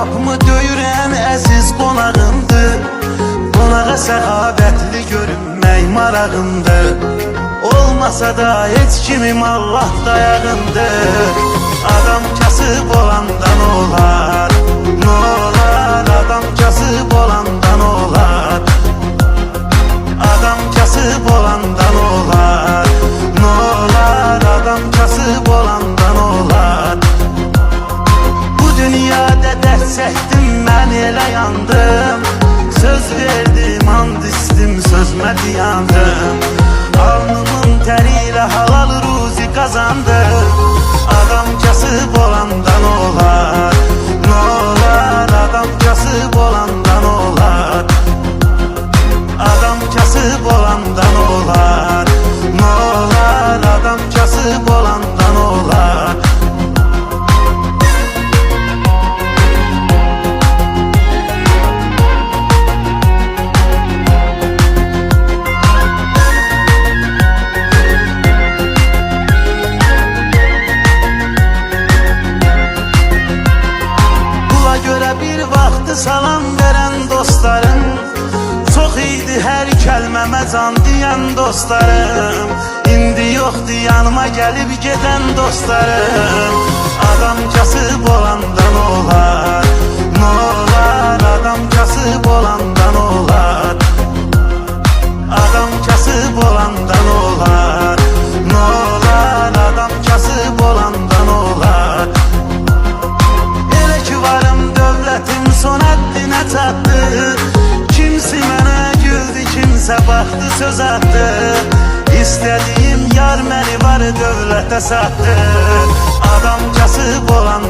qapımı döyürəm əziz qonağımdır. Qonağa səxavətli görünmək marağımdır. Olmasa da heç kimim Allah dayağımdır. Adam kasıb olandan olar, ne olar? Adam kasıb olandan olar. Adam kasıb olandan olar, ne olar? Adam kasıb olandan olar. Bu dünyada dert çəkdim, mən elə yandım. Söz verdim, and istim, sözmə dayandım. Alnımın teriyle halal ruzi kazandım. Adam kasıb olandan olar, ne olar? Adam kasıb olandan olar. Adam kasıb olandan olar, ne olar? Adam kasıb olandan olar. Salam veren dostlarım çok idi, her kəlməmə can deyən dostlarım. İndi yoxdur yanıma gəlib gedən dostlarım. Adam kasıb olandan olar, ne olar? Adam kasıb olandan olar. Adam kasıb olandan olar, ne olar? Adam kasıb olandan olar. Elə ki varım dövlətim son həddinə çatdı. Kimsi mənə güldü, kimsə baxdı, söz attı. İstədiyim yar məni var dövlətə satdı. Adam kasıb olan